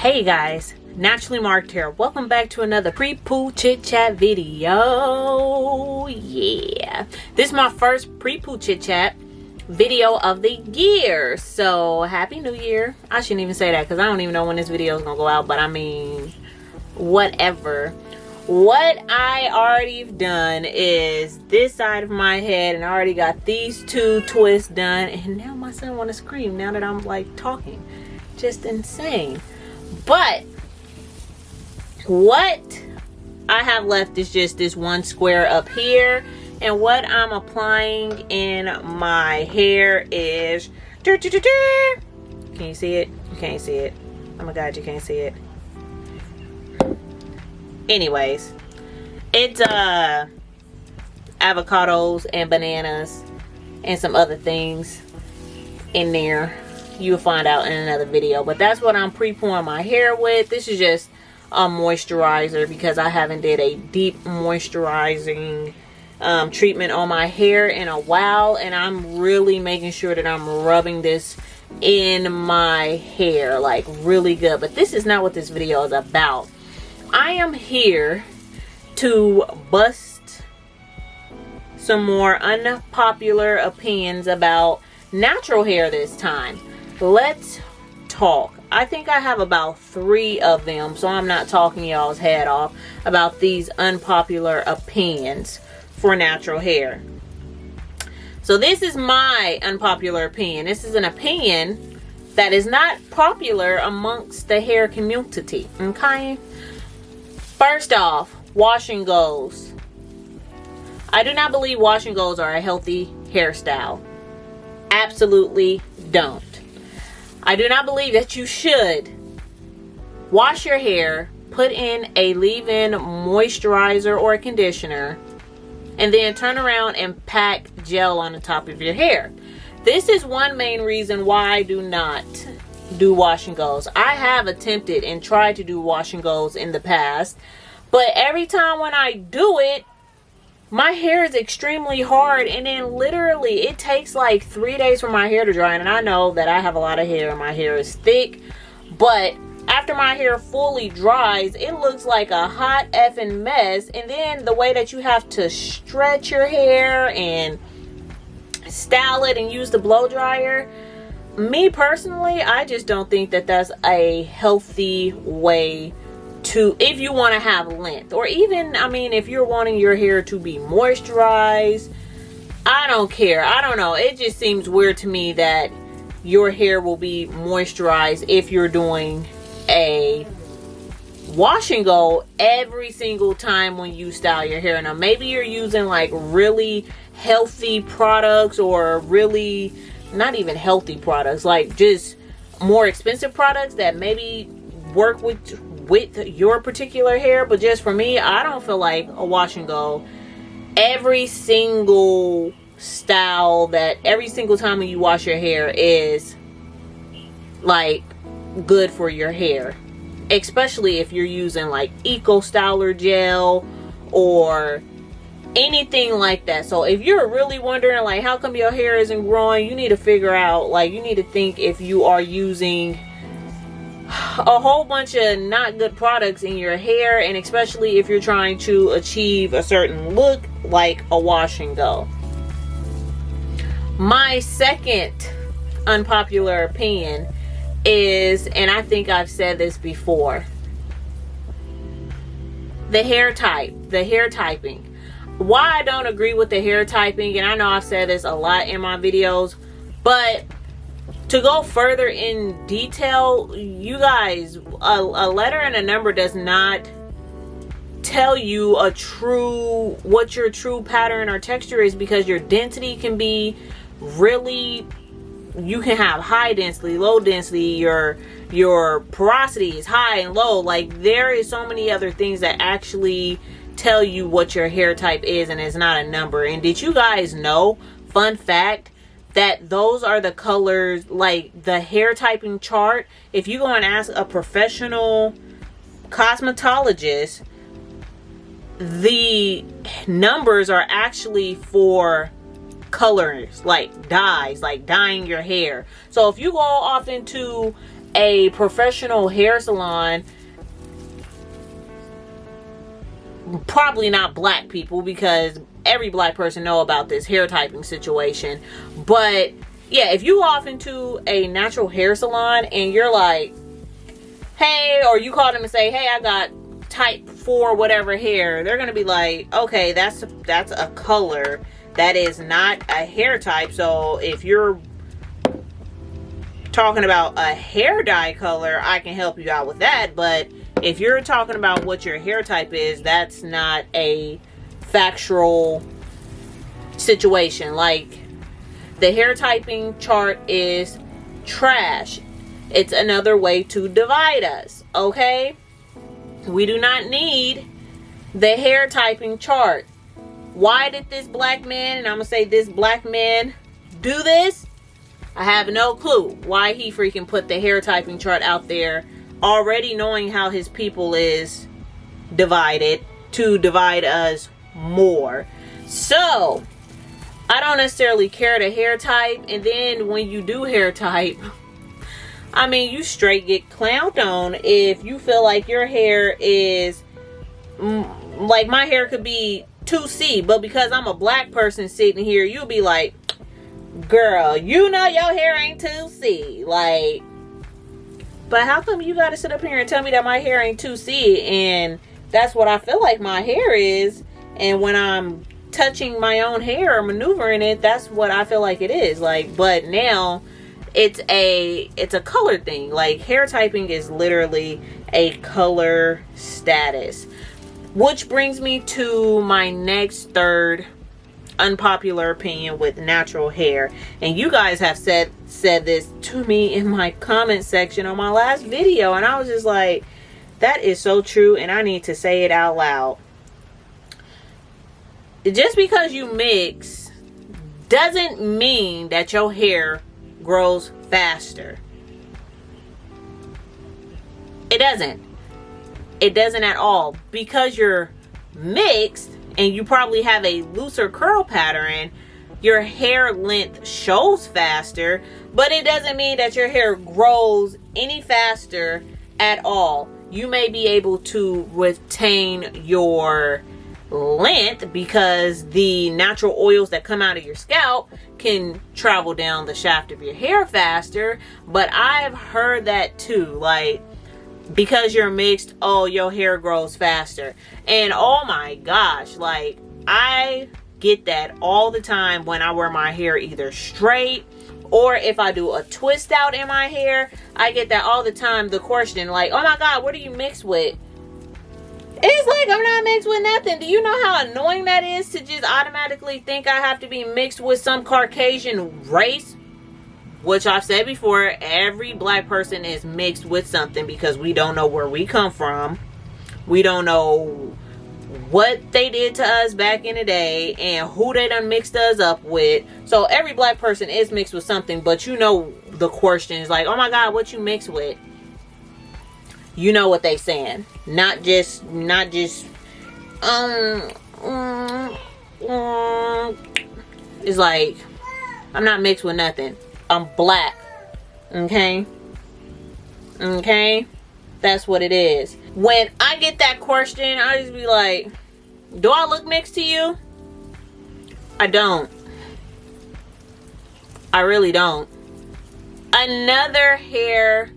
Hey guys, Naturally Marked here. Welcome back to another pre-poo chit chat video. Yeah, this is my first pre-poo chit chat video of the year. So happy new year. I shouldn't even say that because I don't even know when this video is gonna go out, but I mean, whatever. What I already done is this side of my head, and I already got these two twists done, and now my son want to scream now that I'm like talking. Just insane. But what I have left is just this one square up here, and what I'm applying in my hair is can you see it? You can't see it. Oh my god, you can't see it. Anyways, it's avocados and bananas and some other things in there. You'll find out in another video, but that's what I'm pre-pouring my hair with. This is just a moisturizer because I haven't did a deep moisturizing treatment on my hair in a while, and I'm really making sure that I'm rubbing this in my hair like really good. But this is not what this video is about. I am here to bust some more unpopular opinions about natural hair this time. Let's talk. I think I have about 3 of them, so I'm not talking y'all's head off about these unpopular opinions for natural hair. So this is my unpopular opinion. This is an opinion that is not popular amongst the hair community, okay? First off, wash and goes. I do not believe wash and goes are a healthy hairstyle. Absolutely don't. I do not believe that you should wash your hair, put in a leave-in moisturizer or a conditioner, and then turn around and pack gel on the top of your hair. This is one main reason why I do not do wash and goes. I have attempted and tried to do wash and goes in the past, but every time when I do it, my hair is extremely hard, and then literally it takes like 3 days for my hair to dry. And I know that I have a lot of hair and my hair is thick, but after my hair fully dries, it looks like a hot effing mess. And then the way that you have to stretch your hair and style it and use the blow dryer, me personally, I just don't think that that's a healthy way to, if you want to have length, or even, I mean, if you're wanting your hair to be moisturized, I don't care. I don't know, it just seems weird to me that your hair will be moisturized if you're doing a wash and go every single time when you style your hair. Now maybe you're using like really healthy products, or really not even healthy products, like just more expensive products that maybe work with your particular hair. But just for me, I don't feel like a wash and go every single style, that every single time when you wash your hair is like good for your hair, especially if you're using like Eco Styler gel or anything like that. So if you're really wondering like how come your hair isn't growing, you need to figure out, like, you need to think if you are using a whole bunch of not good products in your hair, and especially if you're trying to achieve a certain look like a wash and go. My second unpopular opinion is, and I think I've said this before, the hair type, the hair typing. Why I don't agree with the hair typing, and I know I've said this a lot in my videos, but to go further in detail, you guys, a letter and a number does not tell you what your true pattern or texture is, because your density can be really, you can have high density, low density, your porosity is high and low. Like, there is so many other things that actually tell you what your hair type is, and it's not a number. And did you guys know, fun fact, that those are the colors, like the hair typing chart, if you go and ask a professional cosmetologist, the numbers are actually for colors, like dyes, like dyeing your hair. So if you go off into a professional hair salon, probably not black people, because every black person know about this hair typing situation. But yeah, if you walk into a natural hair salon and you're like, hey, or you call them and say, hey, I got type 4 whatever hair, they're gonna be like, okay, that's a color, that is not a hair type. So if you're talking about a hair dye color, I can help you out with that. But if you're talking about what your hair type is, that's not a factual situation. Like, the hair typing chart is trash. It's another way to divide us, okay? We do not need the hair typing chart. Why did this black man, and I'm gonna say this black man, do this? I have no clue why he freaking put the hair typing chart out there, already knowing how his people is divided, to divide us more. So I don't necessarily care the hair type. And then when you do hair type, I mean, you straight get clowned on if you feel like your hair is like, my hair could be 2C, but because I'm a black person sitting here, you'll be like, girl, you know your hair ain't 2C. Like, but how come you gotta sit up here and tell me that my hair ain't 2C, and that's what I feel like my hair is, and when I'm touching my own hair or maneuvering it, that's what I feel like it is. Like, but now it's a color thing. Like, hair typing is literally a color status. Which brings me to my next third unpopular opinion with natural hair. And you guys have said this to me in my comment section on my last video, and I was just like, that is so true, and I need to say it out loud. Just because you mix doesn't mean that your hair grows faster. It doesn't. It doesn't at all. Because you're mixed and you probably have a looser curl pattern, your hair length shows faster, but it doesn't mean that your hair grows any faster at all. You may be able to retain your length because the natural oils that come out of your scalp can travel down the shaft of your hair faster. But I've heard that too, like, because you're mixed, oh, your hair grows faster. And oh my gosh, like, I get that all the time when I wear my hair either straight, or if I do a twist out in my hair. I get that all the time, the question like, oh my god, what are you mixed with? It's like, I'm not mixed with nothing. Do you know how annoying that is to just automatically think I have to be mixed with some Caucasian race? Which I've said before, every black person is mixed with something, because we don't know where we come from. We don't know what they did to us back in the day and who they done mixed us up with. So every black person is mixed with something, but you know the question is like, oh my god, what you mixed with? You know what they saying. Not just it's like, I'm not mixed with nothing. I'm black. Okay? Okay? That's what it is. When I get that question, I just be like, do I look mixed to you? I don't. I really don't. Another hair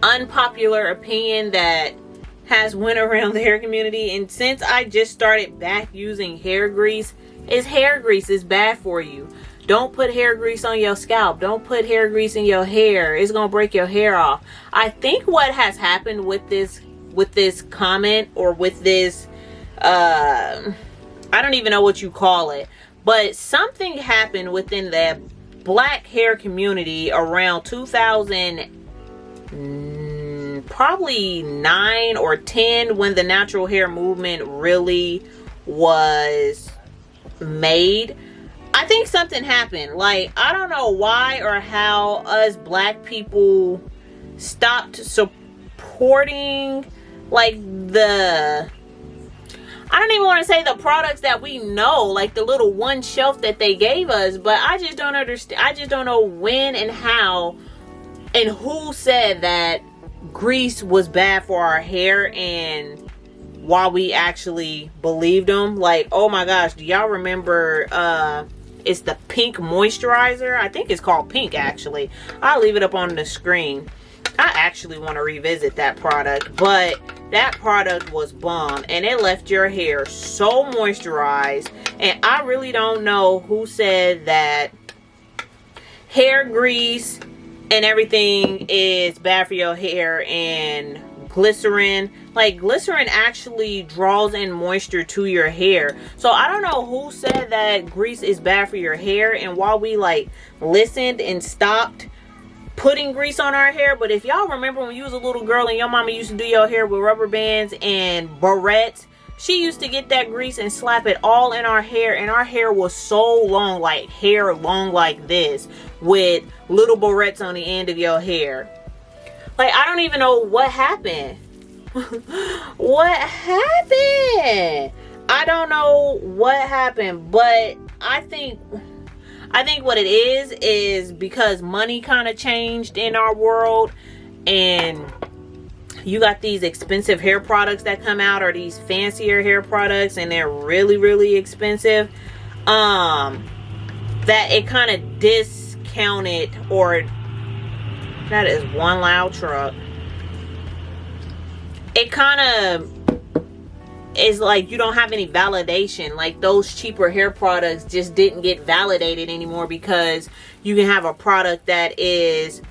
unpopular opinion that has went around the hair community, and since I just started back using hair grease, is hair grease is bad for you. Don't put hair grease on your scalp. Don't put hair grease in your hair. It's gonna break your hair off. I think what has happened with this comment, or with this I don't even know what you call it, but something happened within the black hair community around 2000 probably 9 or 10, when the natural hair movement really was made. I think something happened. Like, I don't know why or how us black people stopped supporting, like, I don't even want to say the products that we know, like the little one shelf that they gave us, but I just don't understand. I just don't know when and how And who said that grease was bad for our hair, and why we actually believed them? Like, oh my gosh, do y'all remember it's the pink moisturizer? I think it's called pink, actually. I'll leave it up on the screen. I actually want to revisit that product, but that product was bomb, and it left your hair so moisturized. And I really don't know who said that hair grease and everything is bad for your hair, and glycerin. Like, glycerin actually draws in moisture to your hair. So I don't know who said that grease is bad for your hair, and while we like listened and stopped putting grease on our hair. But if y'all remember when you was a little girl and your mama used to do your hair with rubber bands and barrettes, she used to get that grease and slap it all in our hair, and our hair was so long, like hair long like this, with little barrettes on the end of your hair. Like, I don't even know what happened. What happened? I don't know what happened, but I think what it is because money kind of changed in our world, and you got these expensive hair products that come out, or these fancier hair products, and they're really, really expensive. That it kind of discounted, or that is one loud truck. It kind of is like you don't have any validation. Like, those cheaper hair products just didn't get validated anymore, because you can have a product that is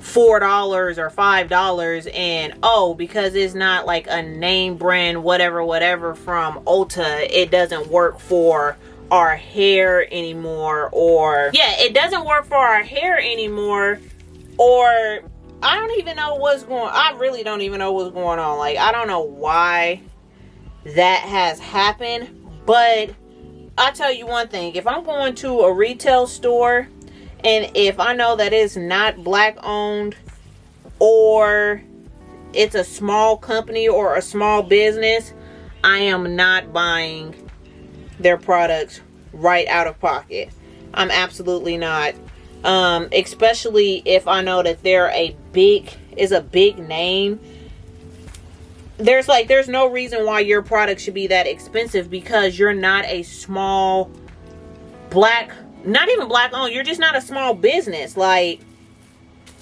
$4 or $5, and oh, because it's not like a name brand whatever from Ulta, it doesn't work for our hair anymore. Or yeah, it doesn't work for our hair anymore. Or I don't even know what's going on. I really don't even know what's going on. Like, I don't know why that has happened, but I'll tell you one thing. If I'm going to a retail store, and if I know that it's not black owned, or it's a small company or a small business, I am not buying their products right out of pocket. I'm absolutely not. Especially if I know that they're a big name. There's no reason why your product should be that expensive, because you're not a small not even black owned. You're just not a small business. Like,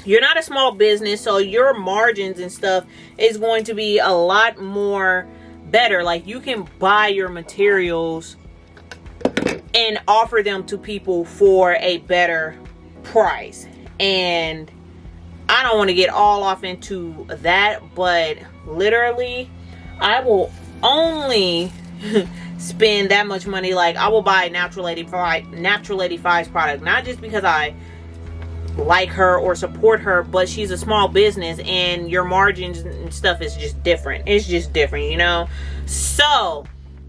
you're not a small business, so your margins and stuff is going to be a lot more better. Like, you can buy your materials and offer them to people for a better price. And I don't want to get all off into that, but literally I will only spend that much money. Like, I will buy Natural Lady 5's product, not just because I like her or support her, but she's a small business, and your margins and stuff is just different. It's just different, you know. So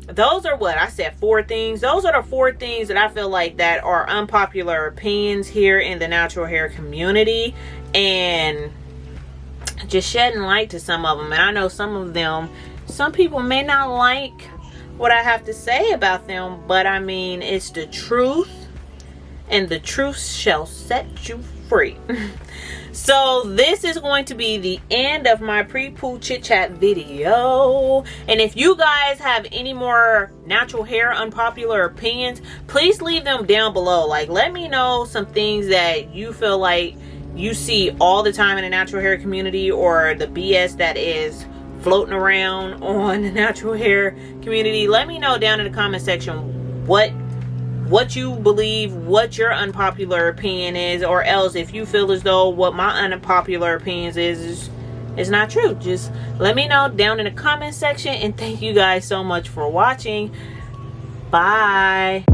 those are what I said, 4 things. Those are the 4 things that I feel like that are unpopular opinions here in the natural hair community, and just shedding light to some of them. And I know some people may not like what I have to say about them, but I mean, it's the truth, and the truth shall set you free. So this is going to be the end of my pre-poo chit chat video. And if you guys have any more natural hair unpopular opinions, please leave them down below. Like, let me know some things that you feel like you see all the time in the natural hair community, or the BS that is floating around on the natural hair community. Let me know down in the comment section what you believe, what your unpopular opinion is, or else if you feel as though what my unpopular opinions is not true, just let me know down in the comment section. And thank you guys so much for watching. Bye.